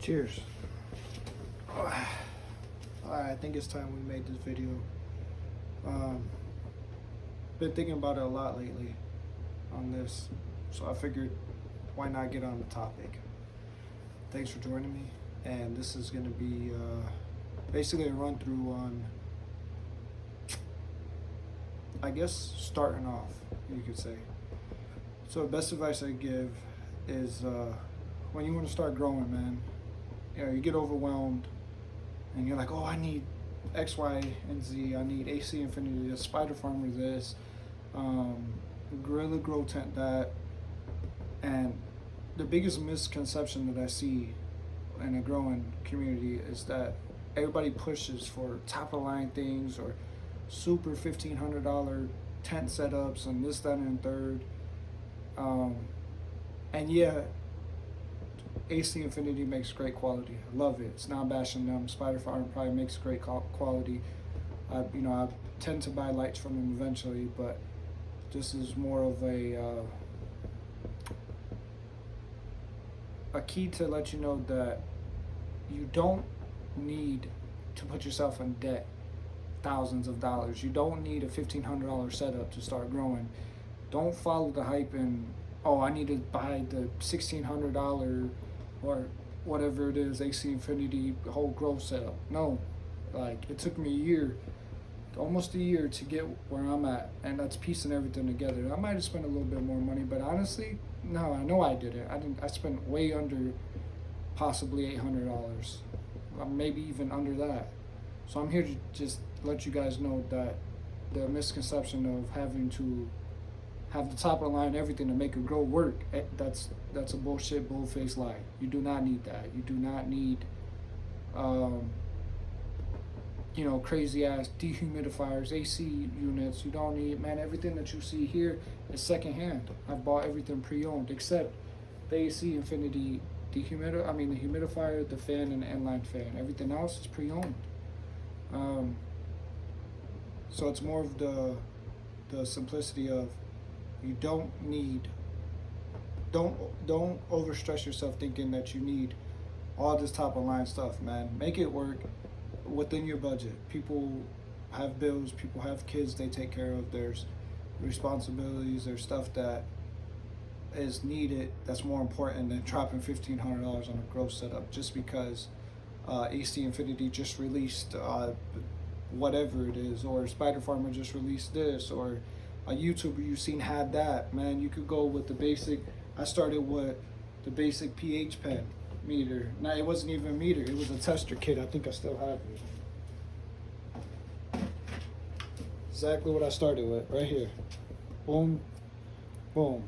Cheers. I think it's time we made this video. Um, been thinking about it a lot lately on this, so I figured why not get on the topic. Thanks for joining me, and this is going to be basically a run through on, I guess, starting off, you could say. So the best advice I give is when you want to start growing, man, you get overwhelmed and you're like, oh, I need X, Y, and Z. I need AC Infinity, this, Spider Farmer this, Gorilla Grow Tent that. And the biggest misconception that I see in a growing community is that everybody pushes for top of the line things or super $1,500 tent setups and this, that, and third. And yeah, AC Infinity makes great quality. I love it. It's not bashing them. Spider Farm probably makes great quality. I tend to buy lights from them eventually, but this is more of a key to let you know that you don't need to put yourself in debt, thousands of dollars. You don't need a $1,500 setup to start growing. Don't follow the hype and, oh, I need to buy the $1,600 or whatever it is, AC Infinity whole grow setup. No, like, it took me a year, almost a year to get where I'm at, and that's piecing everything together. I might have spent a little bit more money, but honestly, no, I know I didn't. I spent way under possibly $800, maybe even under that. So I'm here to just let you guys know that the misconception of having to have the top of the line everything to make a grow work, that's a bullshit, bull-faced lie. You do not need that. You do not need crazy ass dehumidifiers, AC units. You don't need, man, everything that you see here is secondhand. I've bought everything pre-owned except the AC Infinity the humidifier, the fan, and the inline fan. Everything else is pre-owned. So it's more of the simplicity of, you don't overstress yourself thinking that you need all this top of line stuff, man. Make it work within your budget. People have bills, people have kids they take care of, there's responsibilities, there's stuff that is needed that's more important than dropping $1,500 on a grow setup just because AC Infinity just released whatever it is, or Spider Farmer just released this, or a YouTuber you've seen had that. Man, you could go with the basic. I started with the basic pH pen meter. Now, it wasn't even a meter, it was a tester kit. I think I still have it. Exactly what I started with, right here. Boom, boom.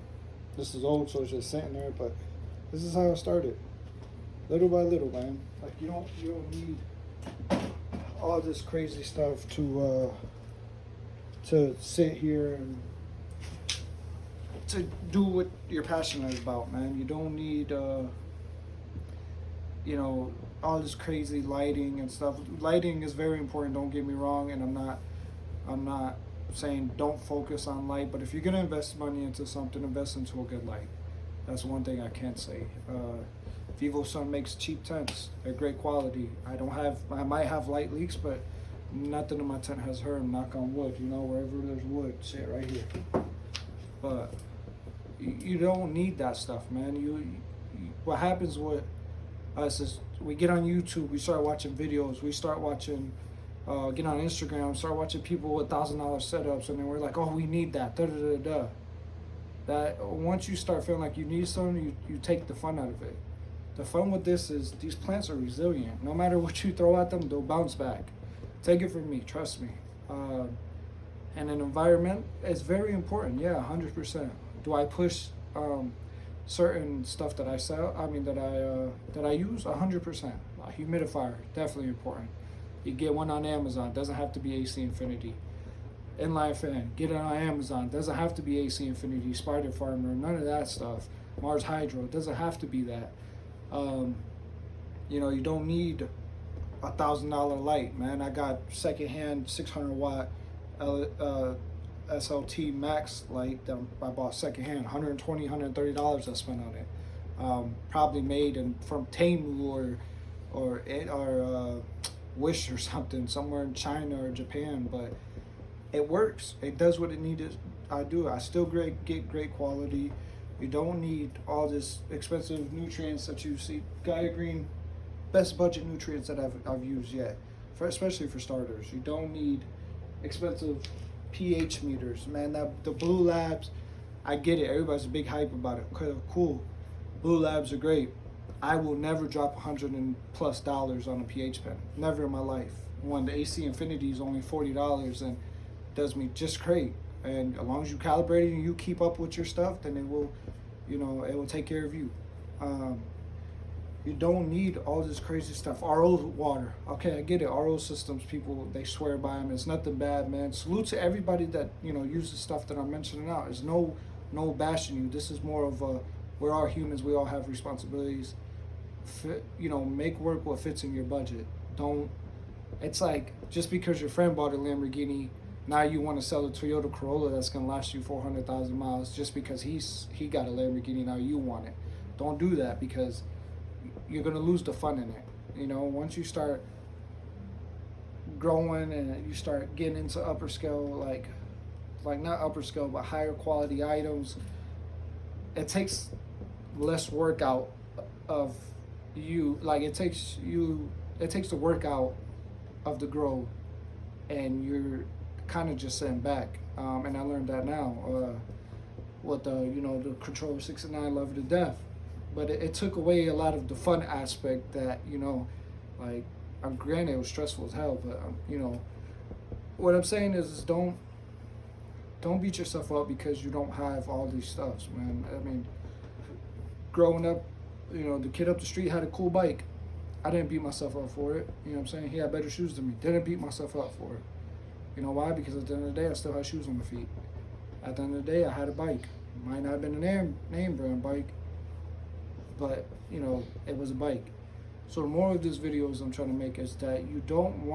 This is old, so it's just sitting there, but this is how I started. Little by little, man. Like, you don't need all this crazy stuff to sit here and to do what you're passionate about, man. You don't need all this crazy lighting and stuff. Lighting is very important, don't get me wrong, and I'm not saying don't focus on light, but if you're gonna invest money into something, invest into a good light. That's one thing I can say. VivoSun makes cheap tents. They're great quality. I might have light leaks, but nothing in my tent has hurt. Knock on wood, wherever there's wood, shit right here. But you don't need that stuff, man. What happens with us is we get on YouTube, we start watching videos, we start watching, get on Instagram, start watching people with $1,000 setups, and then we're like, oh, we need that, da da da da. That once you start feeling like you need something, you take the fun out of it. The fun with this is these plants are resilient. No matter what you throw at them, they'll bounce back. Take it from me, trust me. And an environment is very important, yeah, 100%. Do I push certain stuff that I sell? That I use 100%. A humidifier, definitely important. You get one on Amazon, doesn't have to be AC Infinity. Inline fan, get it on Amazon, doesn't have to be AC Infinity, Spider Farmer, none of that stuff. Mars Hydro, doesn't have to be that. You don't need $1,000 light, man. I got secondhand 600 watt SLT Max light that I bought secondhand, $120, $130 I spent on it. Probably made from Temu or Wish or something somewhere in China or Japan, but it works. It does what it needed. I do. I still get great quality. You don't need all this expensive nutrients that you see. Gaia Green, best budget nutrients that I've used yet, especially for starters. You don't need expensive pH meters, man. That the Blue Labs, I get it. Everybody's a big hype about it. Okay, cool. Blue Labs are great. I will never drop $100+ on a pH pen. Never in my life. When the AC Infinity is only $40 and does me just great. And as long as you calibrate it and you keep up with your stuff, then it will, it will take care of you. You don't need all this crazy stuff. RO water. Okay, I get it. RO systems, people, they swear by them. It's nothing bad, man. Salute to everybody that, uses stuff that I'm mentioning out. There's no bashing you. This is more of a, we're all humans. We all have responsibilities. Make work what fits in your budget. It's like, just because your friend bought a Lamborghini, now you want to sell a Toyota Corolla that's going to last you 400,000 miles just because he got a Lamborghini, now you want it. Don't do that, because you're going to lose the fun in it. Once you start growing and you start getting into upper scale, like not upper scale, but higher quality items, it takes less work out of you. Like it takes the work out of the grow, and you're kind of just sitting back. And I learned that now with the Controller 69 Love It to Death. But it took away a lot of the fun aspect that, like, I'm granted it was stressful as hell, but what I'm saying is don't beat yourself up because you don't have all these stuffs, man. I mean, growing up, the kid up the street had a cool bike. I didn't beat myself up for it. You know what I'm saying? He had better shoes than me. Didn't beat myself up for it. You know why? Because at the end of the day, I still had shoes on my feet. At the end of the day, I had a bike. Might not have been a name brand bike, but it was a bike. So the moral of this video is I'm trying to make is that you don't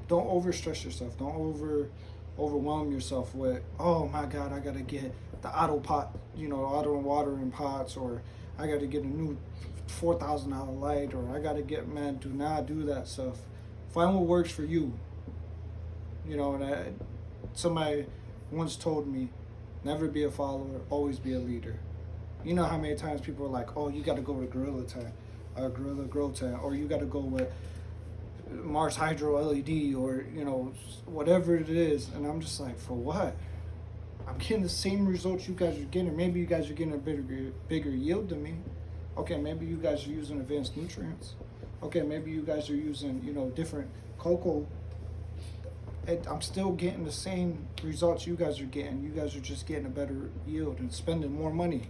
overstress yourself. Don't overwhelm yourself with, oh my God, I gotta get the auto pot, auto watering pots, or I gotta get a new $4,000 light, or I gotta get, man, do not do that stuff. Find what works for you. And somebody once told me, never be a follower, always be a leader. You know how many times people are like, oh, you got to go with Gorilla Grow Tent, or you got to go with Mars Hydro LED, or, whatever it is. And I'm just like, for what? I'm getting the same results you guys are getting. Maybe you guys are getting a bigger yield than me. Okay, maybe you guys are using advanced nutrients. Okay, maybe you guys are using, different cocoa. I'm still getting the same results you guys are getting. You guys are just getting a better yield and spending more money.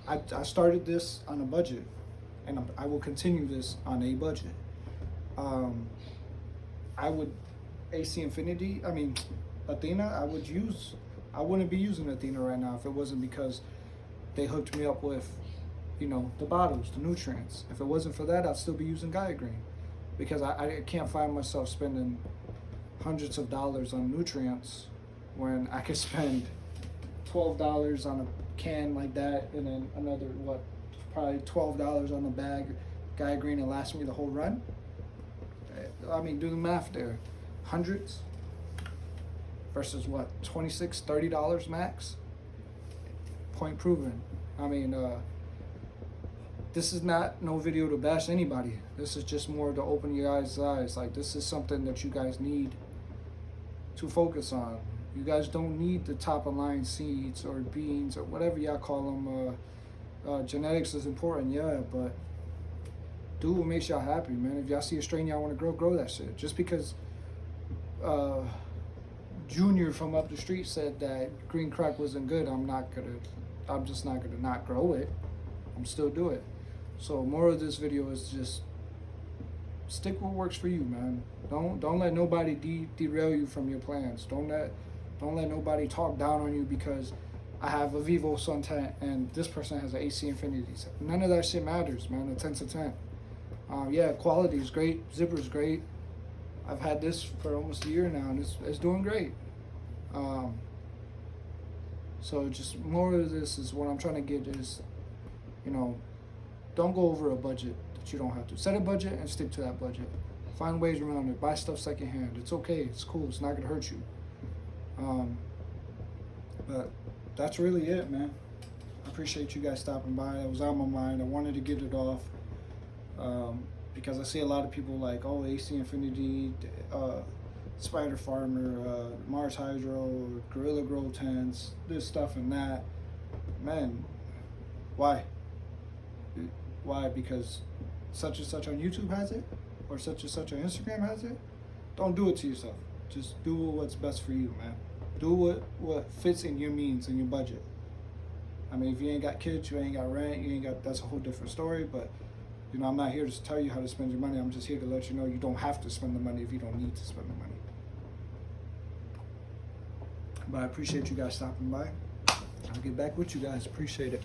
I started this on a budget, and I will continue this on a budget. AC Infinity, Athena, I wouldn't be using Athena right now if it wasn't because they hooked me up with, the bottles, the nutrients. If it wasn't for that, I'd still be using Gaia Green, because I can't find myself spending hundreds of dollars on nutrients when I could spend $12 on a can like that, and then another probably $12 on the bag Gaia Green to last me the whole run. Do the math there. Hundreds versus $26-$30 max. Point proven. This is not no video to bash anybody. This is just more to open your eyes. Like, this is something that you guys need to focus on. You guys don't need the top of line seeds or beans or whatever y'all call them. Genetics is important, yeah, but do what makes y'all happy, man. If y'all see a strain y'all want to grow that shit. Just because Junior from up the street said that green crack wasn't good, I'm just not gonna not grow it. I'm still do it. So more of this video is just stick what works for you, man. Don't let nobody derail you from your plans. Don't let nobody talk down on you because I have a Vivo Suntan and this person has an AC Infinity. None of that shit matters, man. A 10 to 10. Yeah, quality is great. Zipper's great. I've had this for almost a year now, and it's doing great. So just more of this is what I'm trying to get is, don't go over a budget. but you don't have to. Set a budget and stick to that budget. Find ways around it. Buy stuff secondhand. It's okay. It's cool. It's not gonna hurt you. But that's really it, man. I appreciate you guys stopping by. It was on my mind. I wanted to get it off because I see a lot of people like, oh, AC Infinity, Spider Farmer, Mars Hydro, Gorilla Grow Tents, this stuff and that. Man, why? Why? Because such and such on YouTube has it, or such and such on Instagram has it? Don't do it to yourself. Just do what's best for you, man. Do what fits in your means and your budget. I mean, if you ain't got kids, you ain't got rent, you ain't got, that's a whole different story. But you know, I'm not here to tell you how to spend your money. I'm just here to let you know you don't have to spend the money if you don't need to spend the money. But I appreciate you guys stopping by. I'll get back with you guys. Appreciate it.